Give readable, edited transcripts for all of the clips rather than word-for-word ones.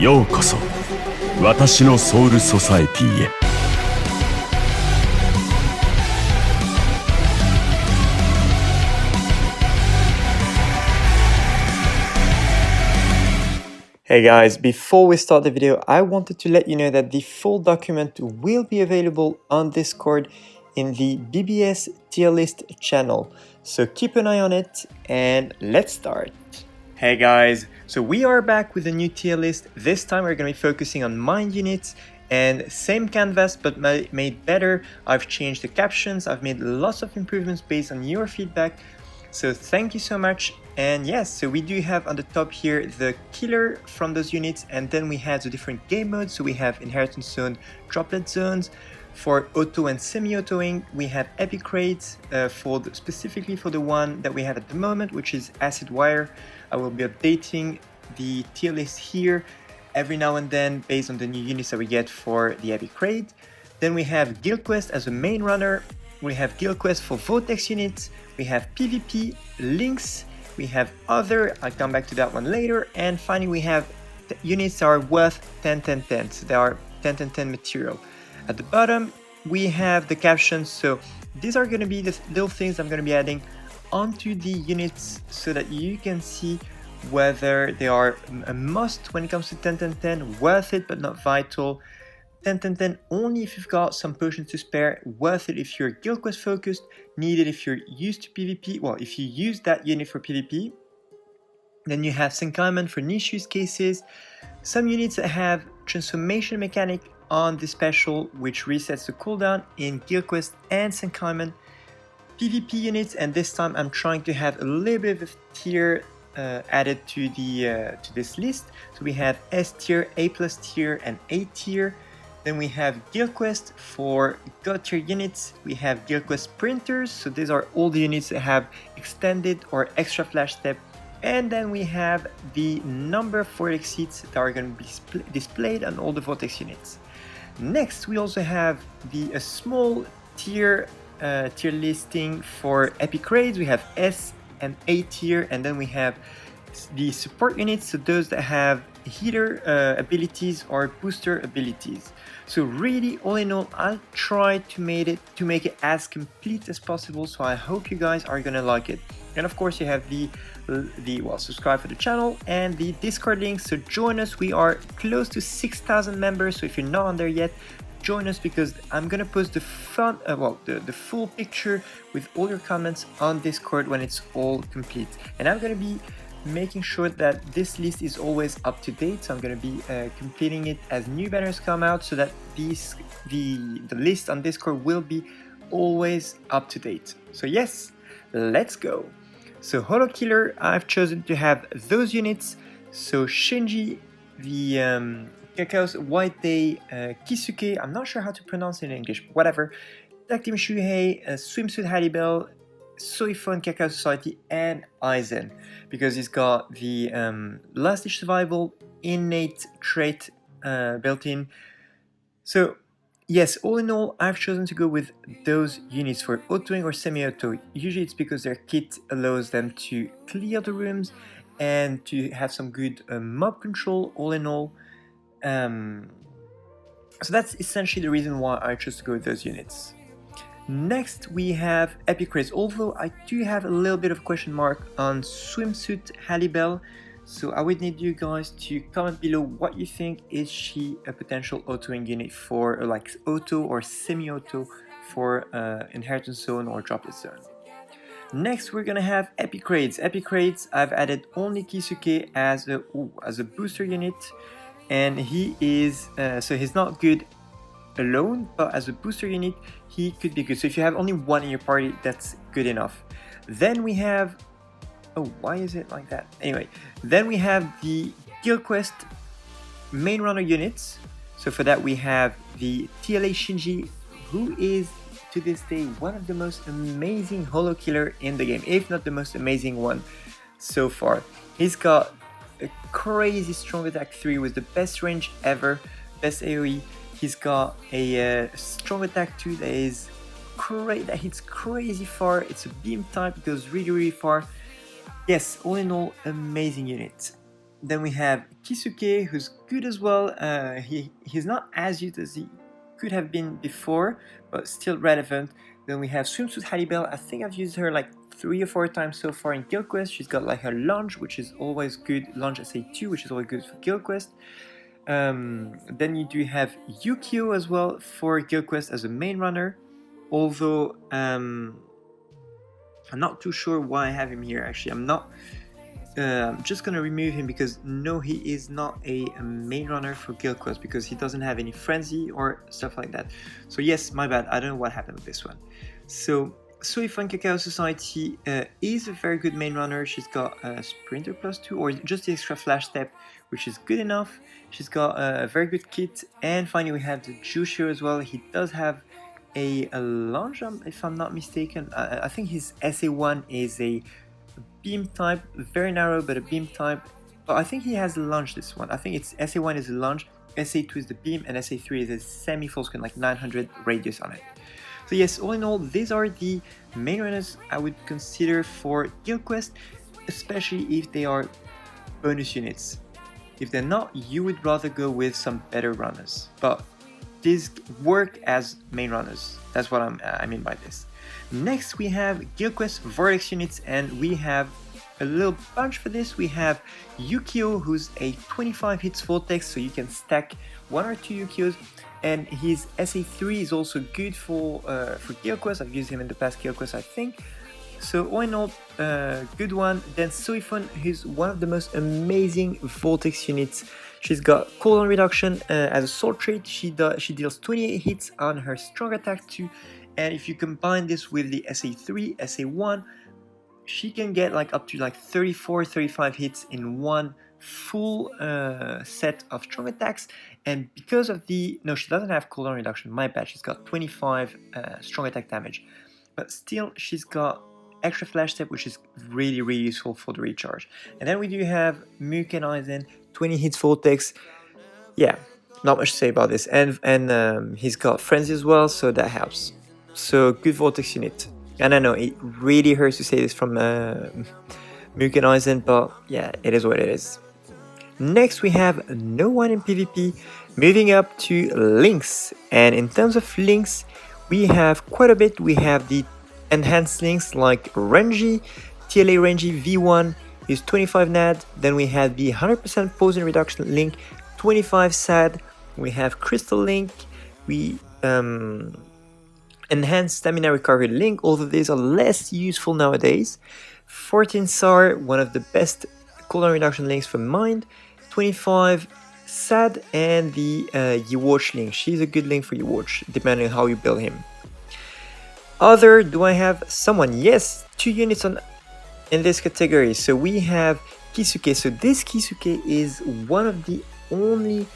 ようこそ私のソウルソサエティへ。Hey guys, before we start the video, I wanted to let you know that the full document will be available on Discord in the BBS tier list channel. So keep an eye on it and let's start. Hey guys, so we are back with a new tier list. This time we're going to be focusing on mind units and same canvas but made better. I've changed the captions, I've made lots of improvements based on your feedback. So thank you so much. And yes, so we do have on the top here the killer from those units, and then we have the different game modes. So we have inheritance zone, droplet zones. For auto and semi-autoing, we have epic raids specifically for the one that we have at the moment, which is acid wire. I will be updating the tier list here every now and then based on the new units that we get for the epic raid. Then we have guild quest as a main runner. We have guild quest for Vortex units. We have PvP links. We have other, I'll come back to that one later. And finally, we have units that are worth 10, 10, 10. So they are 10, 10, 10 material. At the bottom, we have the captions. So these are going to be the little things I'm going to be adding onto the units so that you can see whether they are a must when it comes to 10, 10, 10, worth it but not vital. 10, 10, 10 only if you've got some potions to spare, worth it if you're guild quest focused, needed if you're used to PvP. Well, if you use that unit for PvP. Then you have Senkaimon for niche use cases. Some units that have transformation mechanic on the special, which resets the cooldown in guild quest and Senkaimon. PvP units, and this time I'm trying to have a little bit of tier added to this list. So we have S tier, A plus tier, and A tier. Then we have guild quest for god tier units. We have guild quest printers. So these are all the units that have extended or extra flash step. And then we have the number of vortex seats that are going to be displayed on all the vortex units. Next, we also have a small tier listing for epic raids. We have S and A tier, and then we have the support units, so those that have healer abilities or booster abilities. So really, all in all, I'll try to make it as complete as possible. So I hope you guys are gonna like it. And of course, you have subscribe for the channel and the Discord link. So join us. We are close to 6,000 members. So if you're not on there yet, join us because I'm gonna post the full picture with all your comments on Discord when it's all complete. And I'm gonna be making sure that this list is always up to date. So I'm gonna be completing it as new banners come out so that the list on Discord will be always up to date. So yes, let's go. So Holo Killer, I've chosen to have those units. So Shinji, the Kakao's White Day, Kisuke, I'm not sure how to pronounce it in English, but whatever. Tag Team Shuhei, Swimsuit Haribel, Soifon Kakao Society, and Aizen. Because he's got the Last Ditch Survival innate trait built in. So yes, all in all, I've chosen to go with those units for autoing or semi-auto. Usually it's because their kit allows them to clear the rooms and to have some good mob control, all in all. So that's essentially the reason why I chose to go with those units. Next, we have epic raids, although I do have a little bit of question mark on Swimsuit Halibel. So I would need you guys to comment below what you think. Is she a potential autoing unit for like auto or semi-auto for inheritance zone or droplet zone? Next, we're gonna have epic raids. Epic raids, I've added only Kisuke as a booster unit, and he is so he's not good alone, but as a booster unit he could be good. So if you have only one in your party, that's good enough. Then we have why is it like that? Anyway, then we have the guild quest main runner units. So for that we have the TLA Shinji, who is to this day one of the most amazing holo killer in the game, if not the most amazing one so far. He's got a crazy strong attack 3 with the best range ever, best AoE. He's got a strong attack 2 that hits crazy far. It's a beam type, it goes really far. Yes, all in all, amazing unit. Then we have Kisuke, who's good as well. He's not as used as he could have been before, but still relevant. Then we have Swimsuit Haribel. I think I've used her like 3 or 4 times so far in Guild Quest. She's got like her lunge, which is always good. Lunge SA2, which is always good for Guild Quest. Then you do have Yukio as well for Guild Quest as a main runner. Although I'm not too sure why I have him here. Actually, I'm just gonna remove him because no, he is not a main runner for Guild Quest because he doesn't have any frenzy or stuff like that. So yes, my bad, I don't know what happened with this one. So Soifun Cacao Society is a very good main runner. She's got a Sprinter +2 or just the extra flash step, which is good enough. She's got a very good kit. And finally we have the Jushio as well. He does have a lunge, if I'm not mistaken. I think his SA1 is a beam type, very narrow, but a beam type. But I think he has a lunge, this one. I think it's SA1 is a lunge, SA2 is the beam, and SA3 is a semi-full screen, like 900 radius on it. So yes, all in all, these are the main runners I would consider for Guild Quest, especially if they are bonus units. If they're not, you would rather go with some better runners. But these work as main runners. That's what I mean by this. Next we have Guild Quest Vortex units, and we have a little bunch for this. We have Yukio, who's a 25 hits Vortex, so you can stack 1 or 2 Yukios, and his SA3 is also good for Guild Quest. I've used him in the past Guild Quest, I think. So all in all, good one. Then Soifun, who's one of the most amazing Vortex units. She's got cooldown reduction as a sword trait. She deals 28 hits on her strong attack too. And if you combine this with the SA3, SA1, she can get like up to like 34, 35 hits in one full set of strong attacks. And because of the... No, she doesn't have cooldown reduction, my bad. She's got 25 strong attack damage. But still, she's got extra flash step, which is really, really useful for the recharge. And then we do have Muken Aizen, 20 hits Vortex. Yeah, not much to say about this. And he's got Frenzy as well, so that helps. So good Vortex unit. And I know it really hurts to say this from Muken Aizen, but yeah, it is what it is. Next we have no one in PvP, moving up to links. And in terms of links, we have quite a bit. We have the enhanced links like Renji, TLA Renji V1 is 25 NAD. Then we have the 100% poison reduction link, 25 SAD. We have Crystal Link. We enhanced stamina recovery link, although these are less useful nowadays. 14 SAR, one of the best cooldown reduction links for Mind. 25 SAD, and the Yewatch link. She's a good link for Yewatch, depending on how you build him. Other, do I have someone? Yes, 2 units in this category. So we have Kisuke. So this Kisuke is one of the only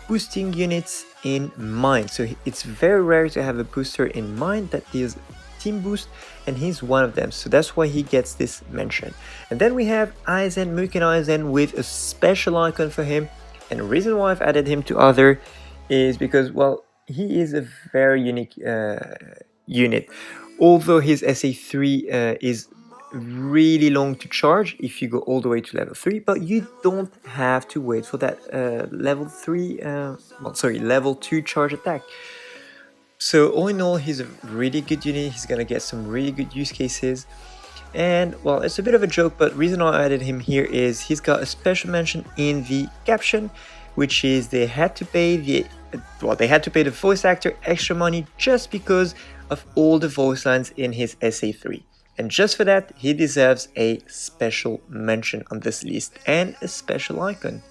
boosting units in Mind. So it's very rare to have a booster in Mind that deals team boost, and he's one of them. So that's why he gets this mention. And then we have Aizen, Muken Aizen, with a special icon for him. And the reason why I've added him to other is because, well, he is a very unique unit. Although his SA3 is really long to charge if you go all the way to level 3, but you don't have to wait for that level 2 charge attack. So all in all, he's a really good unit. He's gonna get some really good use cases. And well, it's a bit of a joke, but the reason why I added him here is he's got a special mention in the caption, which is they had to pay the voice actor extra money just because of all the voice lines in his SA3. And just for that, he deserves a special mention on this list and a special icon.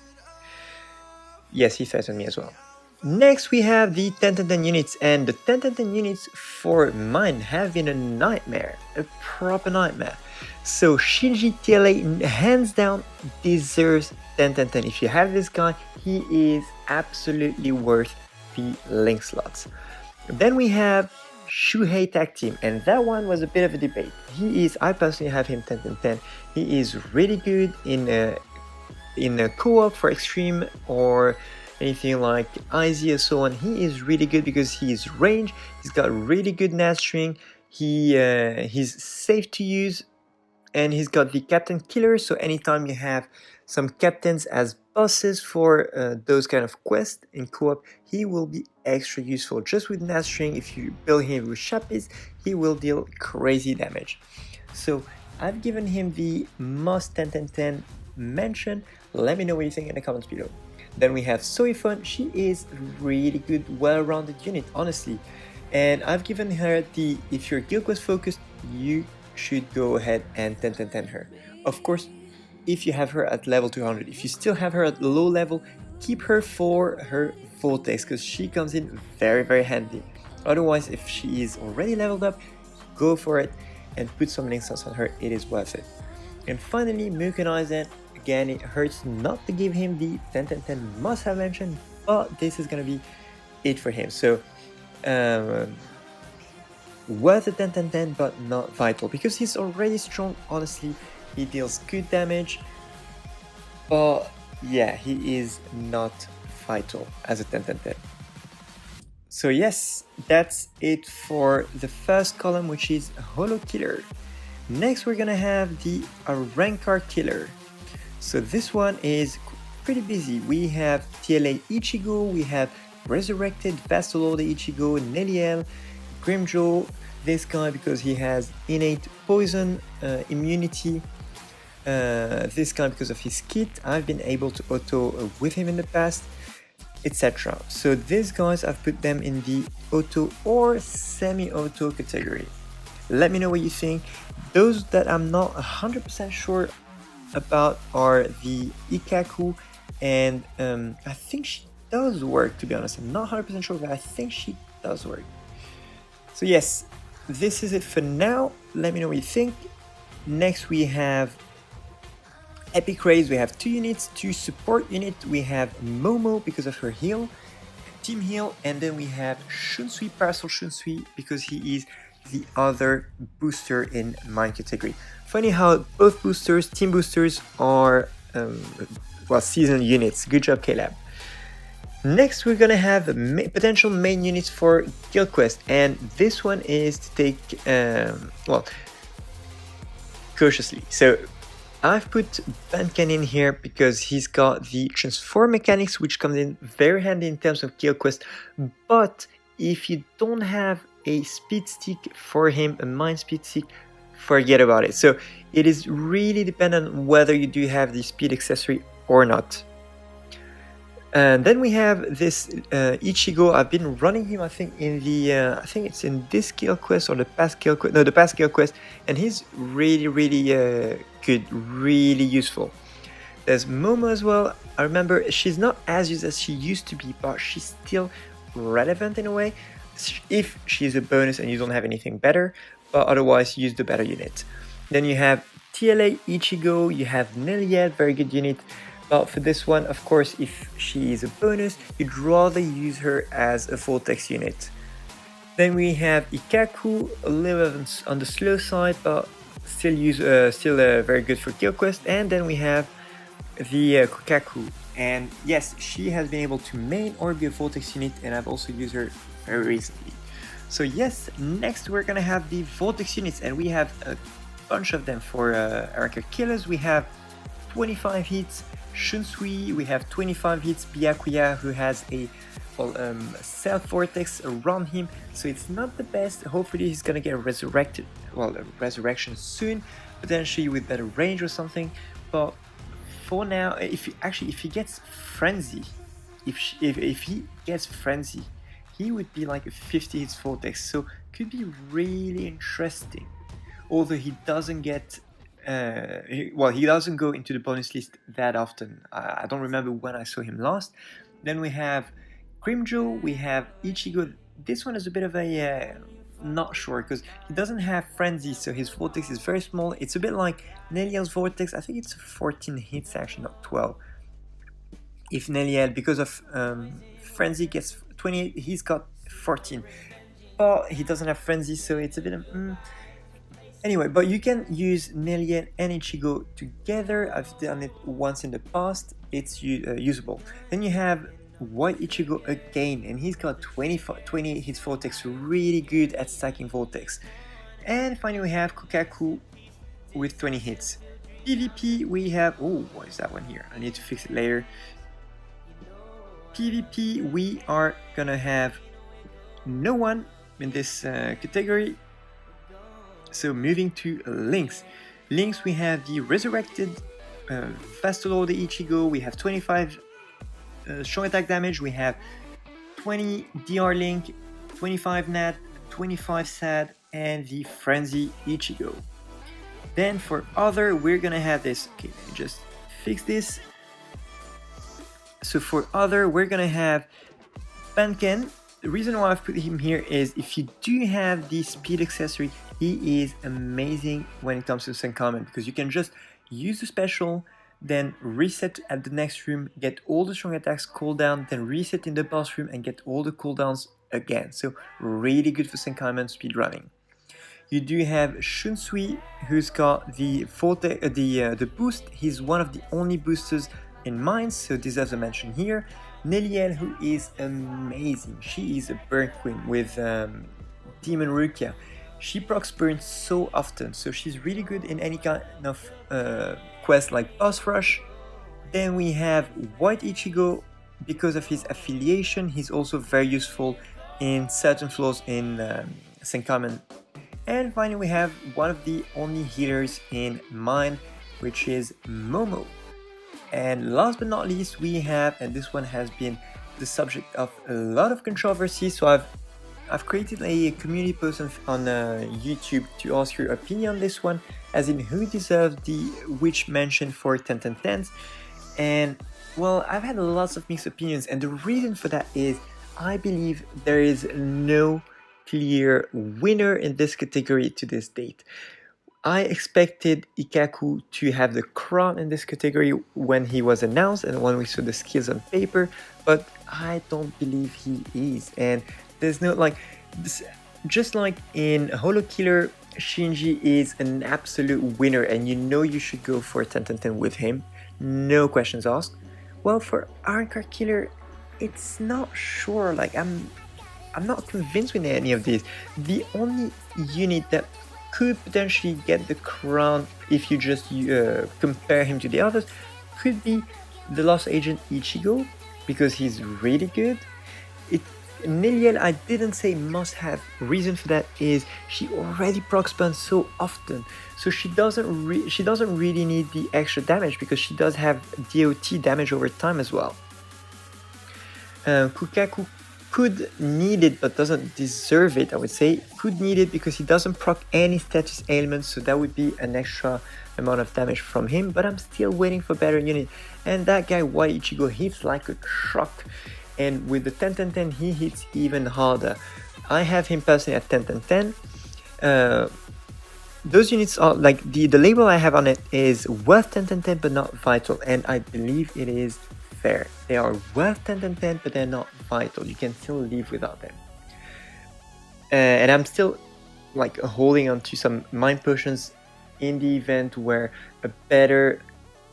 Yes, he threatened me as well. Next we have the 10-10-10 units, and the 10-10-10 units for mine have been a nightmare, a proper nightmare. So Shinji TLA hands down deserves 10-10-10. If you have this guy, he is absolutely worth the link slots. Then we have Shuhei Tag Team, and that one was a bit of a debate. I personally have him 10-10-10. He is really good in a co-op for extreme or anything like IZ or so on. He is really good because he is range, he's got really good NAD string, he's safe to use, And he's got the Captain Killer, so anytime you have some captains as bosses for those kind of quests in co-op, he will be extra useful. Just with Nastring, if you build him with Chapis, he will deal crazy damage. So I've given him the must 10-10-10 mention. Let me know what you think in the comments below. Then we have Soifun. She is really good, well-rounded unit, honestly. And I've given her the, if you're Guild Quest focused, you should go ahead and 10-10-10 her. Of course, if you have her at level 200, if you still have her at low level, keep her for her Vortex, because she comes in very handy. Otherwise, if she is already leveled up, go for it and put some links on her, it is worth it. And finally, Mukonizen. Again, it hurts not to give him the 10-10-10 must have mentioned, but this is gonna be it for him. So worth a 10-10-10, but not vital, because he's already strong. Honestly, he deals good damage, but yeah, he is not vital as a 10-10-10. So yes, that's it for the first column, which is Holo Killer. Next, we're gonna have the Arrancar Killer. So this one is pretty busy. We have TLA Ichigo, we have Resurrected Vassalord Ichigo, Neliel, Grimjaw, this guy because he has innate poison immunity, this guy because of his kit. I've been able to auto with him in the past, etc. So these guys, I've put them in the auto or semi-auto category. Let me know what you think. Those that I'm not 100% sure about are the Ikaku, and I think she does work, to be honest. I'm not 100% sure, but I think she does work. So yes, this is it for now. Let me know what you think. Next we have Epic Raise. We have 2 units, 2 support unit. We have Momo because of her heal, team heal, and then we have Shunsui, Parasol Shunsui, because he is the other booster in my category. Funny how both boosters, team boosters, are well, seasoned units. Good job, Caleb. Next, we're gonna have potential main units for Guild Quest, and this one is to take well, cautiously. So I've put Bandkan in here because he's got the transform mechanics, which comes in very handy in terms of Guild Quest. But if you don't have a speed stick for him, a mind speed stick, forget about it. So it is really dependent on whether you do have the speed accessory or not. And then we have this Ichigo. I've been running him, I think, in the I think it's in this Guild Quest or the past Guild Quest. No, the past Guild Quest, and he's really good, really useful. There's Momo as well. I remember she's not as used as she used to be, but she's still relevant in a way if she's a bonus and you don't have anything better, but otherwise use the better unit. Then you have TLA Ichigo, you have Neliel, very good unit. But for this one, of course, if she is a bonus, you'd rather use her as a Vortex unit. Then we have Ikaku, a little bit on the slow side, but still very good for Guild Quest. And then we have the Kokaku, and yes, she has been able to main or be a Vortex unit, and I've also used her very recently. So yes, next we're gonna have the Vortex units, and we have a bunch of them for Arrancar Killers. We have 25 hits. Shunsui, we have 25 hits. Byakuya, who has a self-vortex around him, so it's not the best. Hopefully he's gonna get resurrected, well, a resurrection soon, potentially with better range or something. But for now, if he gets frenzy, if he gets frenzy, he would be like a 50 hits vortex, so could be really interesting. Although he doesn't get he doesn't go into the bonus list that often. I don't remember when I saw him last. Then we have Grimjaw, we have Ichigo. This one is a bit of a not sure, because he doesn't have frenzy, so his vortex is very small. It's a bit like Neliel's vortex. I think it's 14 hits actually, not 12. If Neliel, because of frenzy, gets 28, he's got 14, but he doesn't have frenzy, so it's a bit of Anyway, but you can use Neliel and Ichigo together. I've done it once in the past. It's usable. Then you have White Ichigo again, and he's got 28 hits vortex, really good at stacking vortex. And finally we have Kokaku. with 20 hits. PvP we have, oh, what is that one here? I need to fix it later. PvP we are gonna have no one in this category. So moving to links. Links we have the Resurrected, Fastolor the Ichigo, we have 25 strong attack damage, we have 20 DR Link, 25 Nat, 25 Sad, and the Frenzy Ichigo. Then for other, we're gonna have this, okay, let me just fix this. So for other, we're gonna have Banken. The reason why I've put him here is if you do have the speed accessory, he is amazing when it comes to Senkaimon, because you can just use the special, then reset at the next room, get all the strong attacks cooldown, then reset in the boss room and get all the cooldowns again. So really good for Senkaimon speedrunning. You do have Shunsui, who's got the boost. He's one of the only boosters in mine, so deserves a mention here. Neliel, who is amazing. She is a burn queen with Demon Rukia. She procs burn so often, so she's really good in any kind of quest like boss rush. Then we have White Ichigo. Because of his affiliation, he's also very useful in certain floors in Senkaimon. And finally we have one of the only healers in mine, which is Momo. And last but not least we have, and this one has been the subject of a lot of controversy, so I've created a community post on YouTube to ask your opinion on this one, as in who deserves the which mention for 10-10-10s. And well, I've had lots of mixed opinions, and the reason for that is I believe there is no clear winner in this category to this date. I expected Ikkaku to have the crown in this category when he was announced and when we saw the skills on paper, but I don't believe he is. And there's no, like, this, just like in Holo Killer, Shinji is an absolute winner and you know you should go for 10-10-10 with him, no questions asked. Well, for Arrancar Killer, it's not sure, like I'm not convinced with any of these. The only unit that could potentially get the crown if you just compare him to the others could be the Lost Agent Ichigo, because he's really good. Neliel, I didn't say must have. Reason for that is she already procs burn so often, so she doesn't really need the extra damage because she does have DOT damage over time as well. Kukaku could need it but doesn't deserve it, I would say. Could need it because he doesn't proc any status ailments, so that would be an extra amount of damage from him, but I'm still waiting for better unit. And that guy White Ichigo hits like a truck, and with the 10-10-10 he hits even harder. I have him personally at 10-10-10. Those units are like, the label I have on it is worth 10-10-10 but not vital, and I believe it is fair. They are worth 10-10-10 but they're not vital. You can still live without them. And I'm still like holding on to some mind potions in the event where a better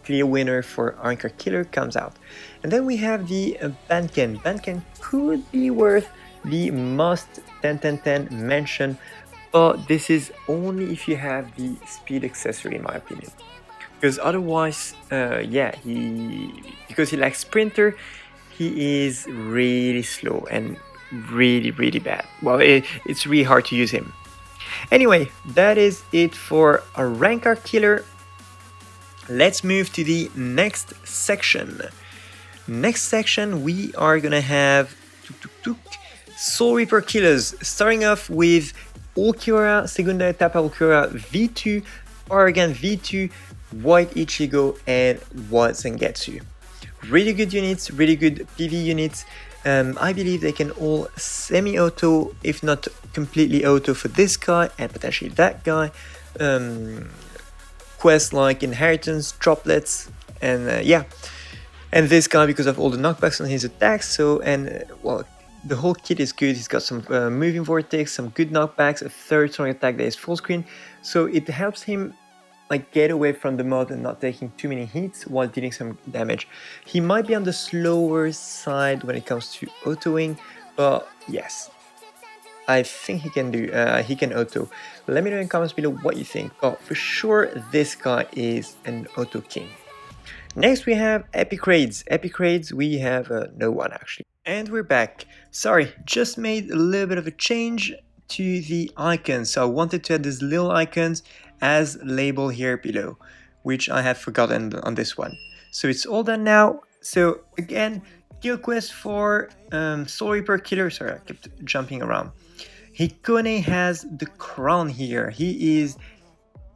clear winner for Arrancar Killer comes out. And then we have the Banken. Banken could be worth the must 10-10-10 mention, but this is only if you have the speed accessory in my opinion. Because otherwise, yeah, because he lacks sprinter, he is really slow and really bad. Well, it's really hard to use him. Anyway, that is it for Arrancar Killer. Let's move to the next section. Next section, we are gonna have Soul Reaper Killers, starting off with Ulquiorra, Segunda Etapa Ulquiorra V2, Oregon V2, White Ichigo, and White Zangetsu. Really good units, really good PV units. I believe they can all semi-auto, if not completely auto for this guy and potentially that guy. Quests like Inheritance, Droplets, and yeah. And this guy because of all the knockbacks on his attacks. So, and well, the whole kit is good. He's got some moving vortex, some good knockbacks, a third strong attack that is full screen. So it helps him like get away from the mod and not taking too many hits while dealing some damage. He might be on the slower side when it comes to autoing, but yes. I think he can do, he can auto. Let me know in the comments below what you think, but for sure this guy is an auto king. Next we have epic raids. Epic raids we have no one actually. And we're back. Sorry, just made a little bit of a change to the icons. So I wanted to add these little icons as label here below, which I have forgotten on this one. So it's all done now. So again, guild quest for Soul Reaper Killer. Sorry, I kept jumping around. Hikone has the crown here. He is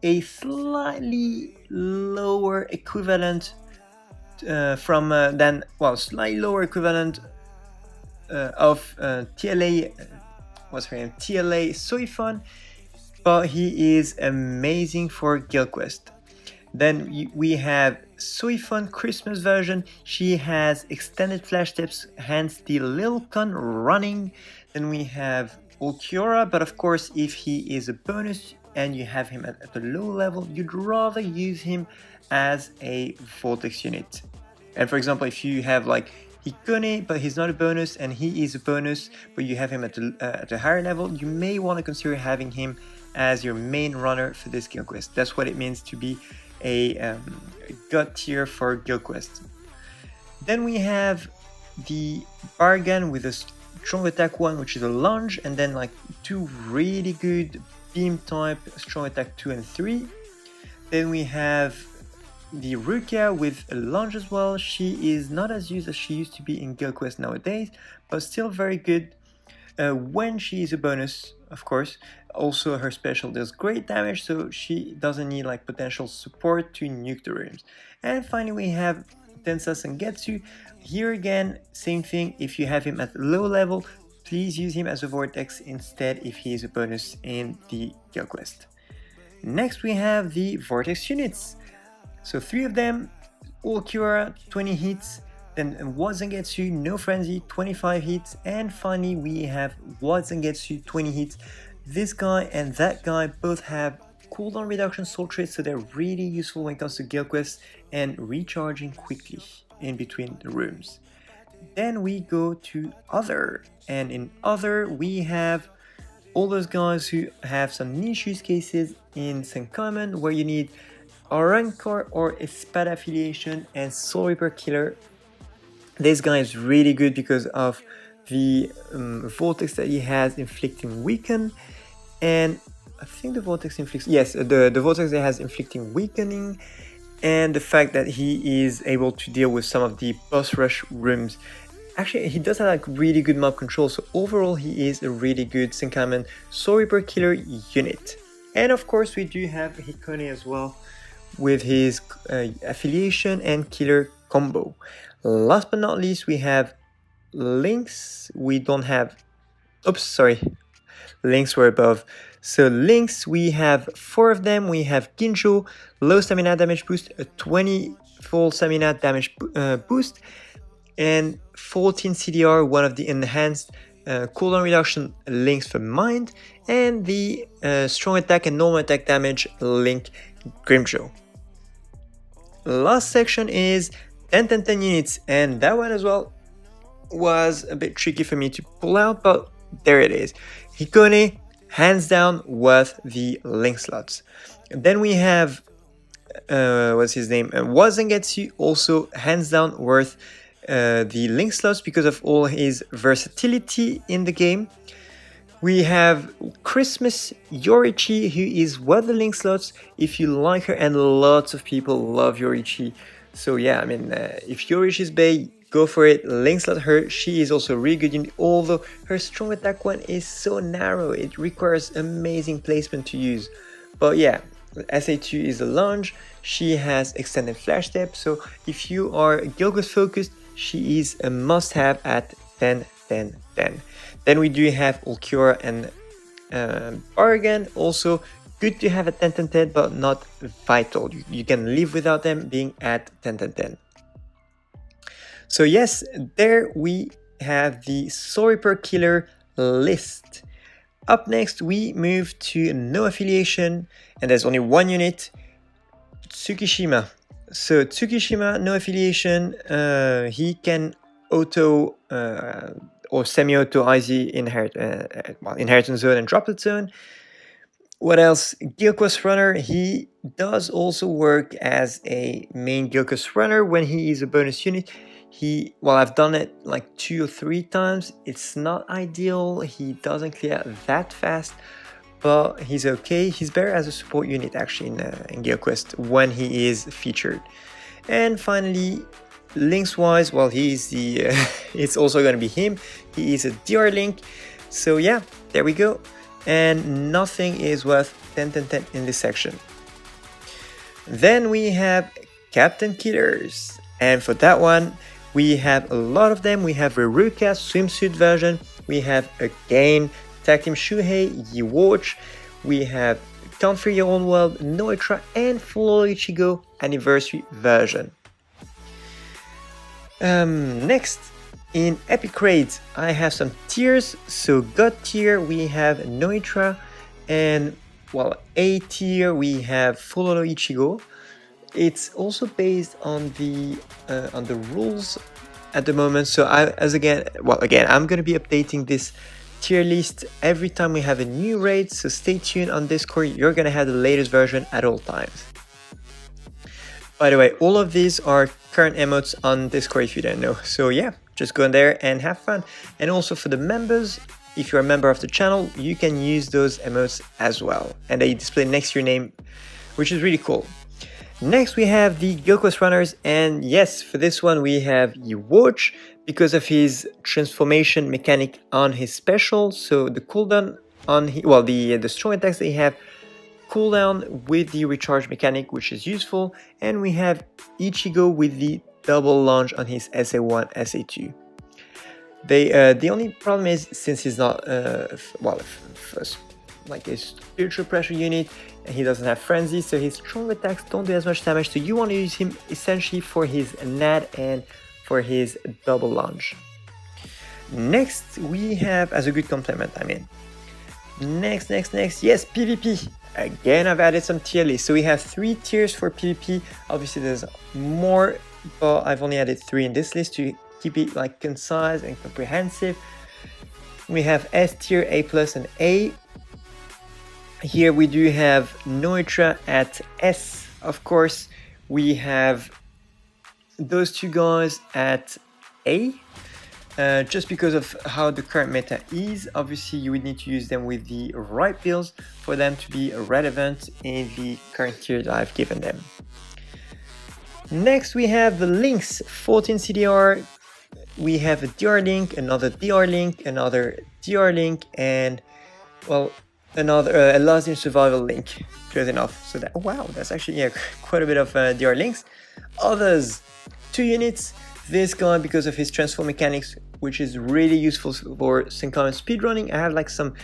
a slightly lower equivalent slightly lower equivalent of TLA, what's her name? TLA Soifun, but he is amazing for guild quest. Then we have Soifun Christmas version. She has extended flash tips, hence the little con running. Then we have Chara, but of course if he is a bonus and you have him at a low level, you'd rather use him as a vortex unit. And for example, if you have like Hikone, but he's not a bonus, and he is a bonus, but you have him at a higher level, you may want to consider having him as your main runner for this guild quest. That's what it means to be a god tier for guild quest. Then we have the bargain with a strong attack one, which is a lunge, and then like two really good beam type strong attack 2 and 3. Then we have the Rukia with a lunge as well. She is not as used as she used to be in guild quest nowadays, but still very good when she is a bonus, of course. Also her special does great damage, so she doesn't need like potential support to nuke the rooms. And finally we have Tensa Sangetsu. Here again, same thing. If you have him at low level, please use him as a vortex instead if he is a bonus in the guild quest. Next we have the vortex units. So 3 of them, all Chara, 20 hits, then Wazangetsu, no frenzy, 25 hits, and finally we have Wazangetsu, 20 hits. This guy and that guy both have cooldown reduction soul traits, so they're really useful when it comes to guild quests and recharging quickly in between the rooms. Then we go to other, and in other we have all those guys who have some niche use cases in Senkaimon where you need Arrancar or Espada Affiliation and Soul Reaper Killer. This guy is really good because of the vortex that he has inflicting weaken, and I think the vortex inflicts, yes, the vortex that has inflicting weakening, and the fact that he is able to deal with some of the boss rush rooms. Actually, he does have like really good mob control, so overall he is a really good Senkaimon Soul Reaper Killer unit. And of course we do have Hikone as well, with his affiliation and killer combo. Last but not least, we have Lynx. We don't have, oops, sorry, Lynx were above. So Lynx, we have 4 of them. We have Ginjo, low stamina damage boost, a 20 full stamina damage boost, and 14 CDR, one of the enhanced cooldown reduction links for mind, and the strong attack and normal attack damage link Grimjo. Last section is 10-10-10 units, and that one as well was a bit tricky for me to pull out, but there it is. Hikone, hands down, worth the link slots. And then we have, what's his name? Wazangetsu, also hands down worth the link slots because of all his versatility in the game. We have Christmas Yorichi, who is worth the link slots if you like her, and lots of people love Yorichi. So yeah, I mean, if Yorichi's bae, go for it, link slot her. She is also really good unit, although her strong attack one is so narrow, it requires amazing placement to use. But yeah, SA2 is a lunge, she has extended flash step, so if you are guild quest focused, she is a must-have at 10-10-10. Then we do have Ulquiorra and Bargain, also good to have at 10-10-10, but not vital. You can live without them being at 10-10-10. So yes, there we have the Soul Reaper Killer list. Up next, we move to no affiliation, and there's only one unit, Tsukishima. So Tsukishima, no affiliation, he can auto or semi-auto IZ inheritance zone and droplet zone. What else? Gilquest Runner, he does also work as a main Gilquest Runner when he is a bonus unit. Well, I've done it like 2 or 3 times. It's not ideal. He doesn't clear that fast, but he's okay. He's better as a support unit actually in Gilquest when he is featured. And finally, links wise, well, he's the it's also going to be him. He is a DR link. So yeah, there we go. And nothing is worth 10 in this section. Then we have Captain Killers, and for that one we have a lot of them. We have Ruka swimsuit version, we have again Tag Team Shuhei, Yiwatch, we have Count for Your Own World, Noitra, and Full Ichigo anniversary version. Next, in Epic Raids, I have some tiers. So God tier, we have Noitra, and well, A tier, we have Full Auto Ichigo. It's also based on the rules at the moment. So again, I'm gonna be updating this tier list every time we have a new raid. So stay tuned on Discord. You're gonna have the latest version at all times. By the way, all of these are current emotes on Discord if you don't know. So yeah, just go in there and have fun. And also for the members, if you're a member of the channel, you can use those emotes as well. And they display next to your name, which is really cool. Next, we have the Gilquest Runners. And yes, for this one, we have Yiwatch because of his transformation mechanic on his special. So the cooldown on, the strong attacks they have cooldown with the recharge mechanic, which is useful. And we have Ichigo with the double launch on his SA1, SA2. The only problem is, since he's not like a spiritual pressure unit and he doesn't have frenzy, so his strong attacks don't do as much damage. So you want to use him essentially for his NAD and for his double launch. Next, we have, as a good complement, I mean. Next, yes, PvP. Again, I've added some tier lists. So we have 3 tiers for PvP. Obviously, there's more, but I've only added 3 in this list to keep it like concise and comprehensive. We have S tier, A+, and A. Here we do have Noitra at S, of course. We have those 2 guys at A. Just because of how the current meta is, obviously you would need to use them with the right builds for them to be relevant in the current tier that I've given them. Next we have the links, 14 CDR, we have a DR link, another DR link, another DR link, and well, another a last in survival link, close enough. So that, wow, that's actually quite a bit of DR links. Others, 2 units. This guy, because of his transform mechanics, which is really useful for Senkaimon speedrunning. I have like some,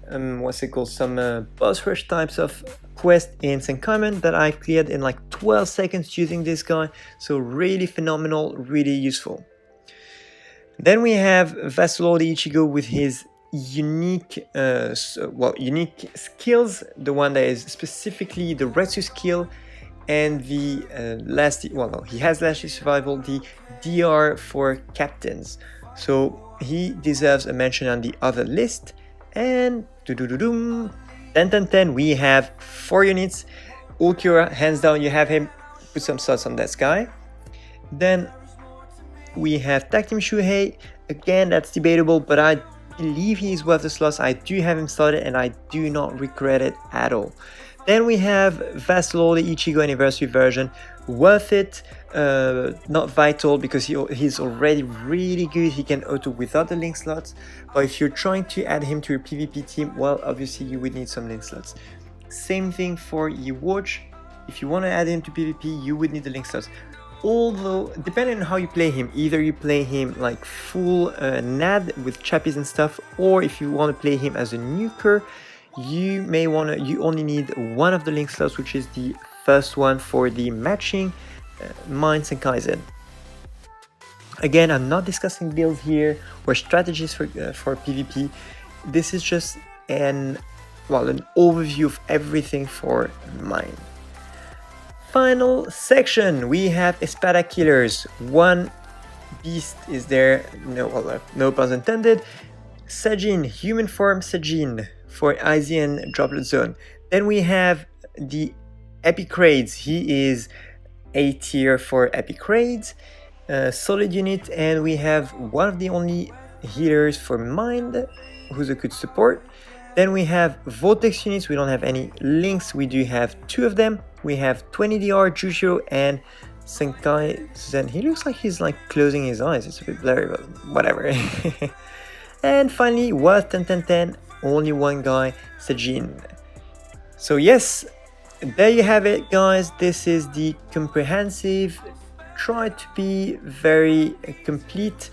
some boss rush types of quest in Senkaimon that I've cleared in like 12 seconds using this guy. So really phenomenal, really useful. Then we have Vassal Ichigo with his unique, unique skills. The one that is specifically the Retsu skill. And the he has lastly survival, the DR for captains. So he deserves a mention on the other list. And 10, we have 4 units. Ulquiorra, hands down, you have him. Put some slots on that guy. Then we have Tag Team Shuhei. Again, that's debatable, but I believe he's worth the slots. I do have him slotted and I do not regret it at all. Then we have Vassal, the Ichigo anniversary version, worth it, not vital because he's already really good, he can auto without the link slots, but if you're trying to add him to your PvP team, well, obviously you would need some link slots. Same thing for Yiwatch, if you want to add him to PvP, you would need the link slots. Although, depending on how you play him, either you play him like full NAD with chappies and stuff, or if you want to play him as a nuker, you only need 1 of the link slots, which is the first one for the matching Mines and Kaizen. Again, I'm not discussing builds here or strategies for PvP. This is just an overview of everything for mine. Final section, we have Espada Killers, one Beast is there, no puns intended. Sajin, human form Sajin for Asian Droplet Zone. Then we have the Epic Raids. He is A tier for Epic Raids. Solid unit, and we have one of the only healers for Mind, who's a good support. Then we have Vortex units. We don't have any links. We do have 2 of them. We have 20 DR, Jushiro, and Senkaimon. He looks like he's like closing his eyes. It's a bit blurry, but whatever. And finally, Worth 10-10-10, only one guy, Sajin. So yes, there you have it, guys. This is the comprehensive, try to be very complete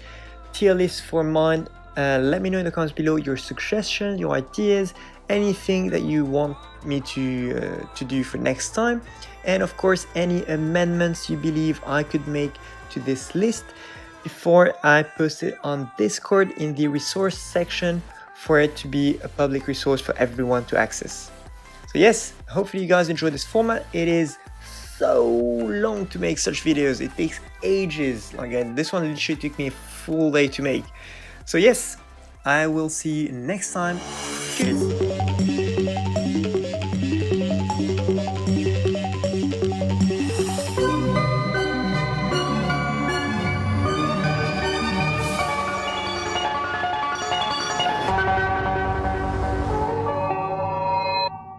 tier list for Mind. Let me know in the comments below your suggestions, your ideas, anything that you want me to do for next time, and of course any amendments you believe I could make to this list before I post it on Discord in the resource section for it to be a public resource for everyone to access. So yes, hopefully you guys enjoy this format. It is so long to make such videos. It takes ages. Again, this one literally took me a full day to make. So yes, I will see you next time. Cheers!